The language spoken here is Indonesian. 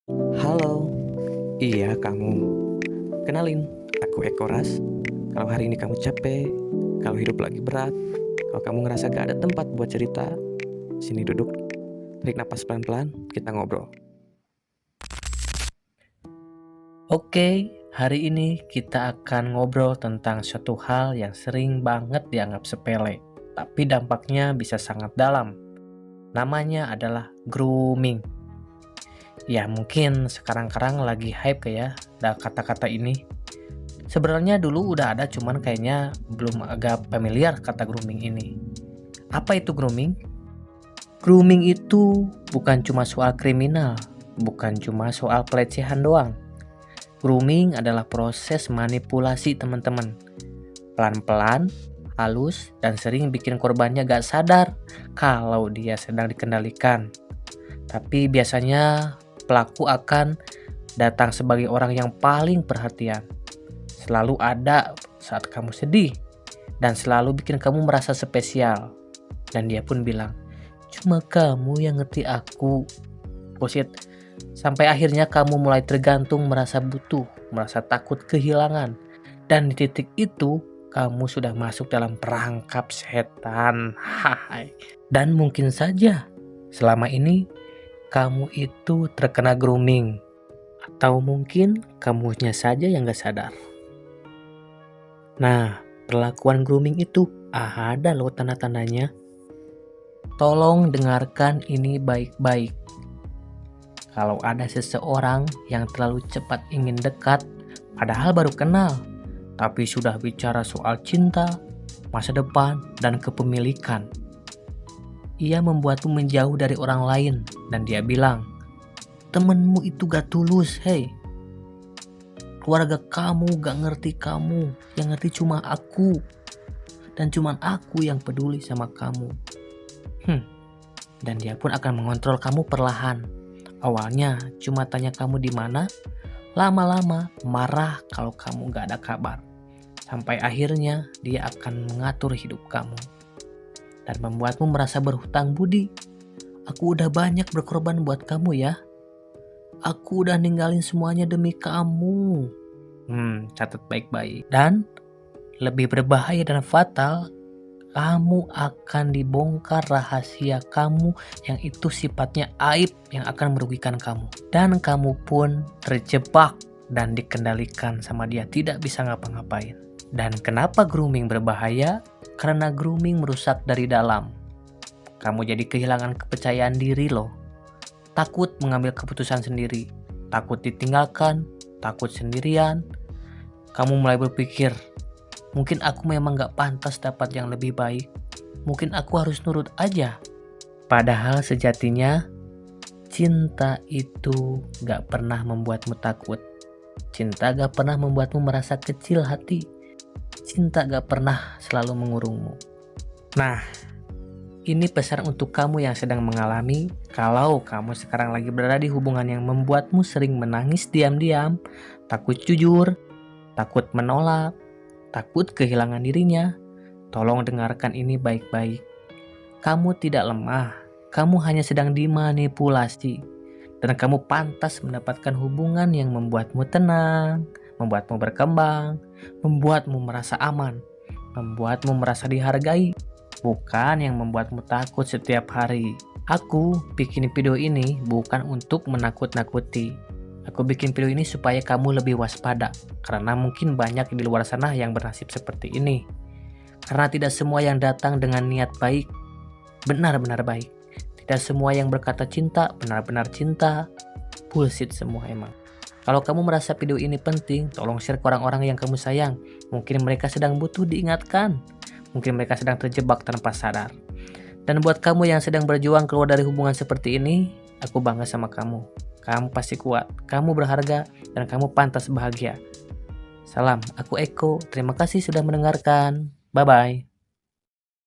Halo, iya kamu. Kenalin, aku Eko Ras. Kalau hari ini kamu capek, kalau hidup lagi berat, kalau kamu ngerasa gak ada tempat buat cerita, sini duduk, tarik napas pelan-pelan, kita ngobrol. Oke, hari ini kita akan ngobrol tentang suatu hal yang sering banget dianggap sepele, tapi dampaknya bisa sangat dalam. Namanya adalah grooming. Ya, mungkin sekarang-karang lagi hype ya, ada kata-kata ini. Sebenarnya dulu udah ada, cuman kayaknya belum agak familiar kata grooming ini. Apa itu grooming? Grooming itu bukan cuma soal kriminal, bukan cuma soal pelecehan doang. Grooming adalah proses manipulasi teman-teman. Pelan-pelan, halus, dan sering bikin korbannya gak sadar kalau dia sedang dikendalikan. Tapi biasanya pelaku akan datang sebagai orang yang paling perhatian. Selalu ada saat kamu sedih, dan selalu bikin kamu merasa spesial. Dan dia pun bilang, cuma kamu yang ngerti aku. Bullshit. Sampai akhirnya kamu mulai tergantung, merasa butuh, merasa takut kehilangan. Dan di titik itu, kamu sudah masuk dalam perangkap setan. Hai. Dan mungkin saja, selama ini, kamu itu terkena grooming. Atau mungkin kamunya saja yang gak sadar. Nah, perlakuan grooming itu ada loh tanda-tandanya. Tolong dengarkan ini baik-baik. Kalau ada seseorang yang terlalu cepat ingin dekat, padahal baru kenal, tapi sudah bicara soal cinta, masa depan, dan kepemilikan. Ia membuatmu menjauh dari orang lain, dan dia bilang, temenmu itu gak tulus, hei. Keluarga kamu gak ngerti kamu, yang ngerti cuma aku. Dan cuma aku yang peduli sama kamu. Dan dia pun akan mengontrol kamu perlahan. Awalnya cuma tanya kamu di mana, lama-lama marah kalau kamu gak ada kabar. Sampai akhirnya dia akan mengatur hidup kamu dan membuatmu merasa berhutang budi. Aku udah banyak berkorban buat kamu ya. Aku udah ninggalin semuanya demi kamu. Catat baik-baik. Dan lebih berbahaya dan fatal, kamu akan dibongkar rahasia kamu yang itu sifatnya aib yang akan merugikan kamu. Dan kamu pun terjebak dan dikendalikan sama dia, tidak bisa ngapa-ngapain. Dan kenapa grooming berbahaya? Karena grooming merusak dari dalam. Kamu jadi kehilangan kepercayaan diri loh. Takut mengambil keputusan sendiri. Takut ditinggalkan, takut sendirian. Kamu mulai berpikir, mungkin aku memang gak pantas dapat yang lebih baik. Mungkin aku harus nurut aja. Padahal sejatinya, cinta itu gak pernah membuatmu takut. Cinta gak pernah membuatmu merasa kecil hati. Cinta gak pernah selalu mengurungmu. Nah, ini pesan untuk kamu yang sedang mengalami. Kalau kamu sekarang lagi berada di hubungan yang membuatmu sering menangis diam-diam, takut jujur, takut menolak, takut kehilangan dirinya, tolong dengarkan ini baik-baik. Kamu tidak lemah, kamu hanya sedang dimanipulasi. Dan kamu pantas mendapatkan hubungan yang membuatmu tenang, membuatmu berkembang, membuatmu merasa aman, membuatmu merasa dihargai, bukan yang membuatmu takut setiap hari. Aku bikin video ini bukan untuk menakut-nakuti. Aku bikin video ini supaya kamu lebih waspada, karena mungkin banyak di luar sana yang bernasib seperti ini. Karena tidak semua yang datang dengan niat baik, benar-benar baik. Tidak semua yang berkata cinta, benar-benar cinta. Bullshit semua emang. Kalau kamu merasa video ini penting, tolong share ke orang-orang yang kamu sayang. Mungkin mereka sedang butuh diingatkan. Mungkin mereka sedang terjebak tanpa sadar. Dan buat kamu yang sedang berjuang keluar dari hubungan seperti ini, aku bangga sama kamu. Kamu pasti kuat, kamu berharga, dan kamu pantas bahagia. Salam, aku Eko. Terima kasih sudah mendengarkan. Bye-bye.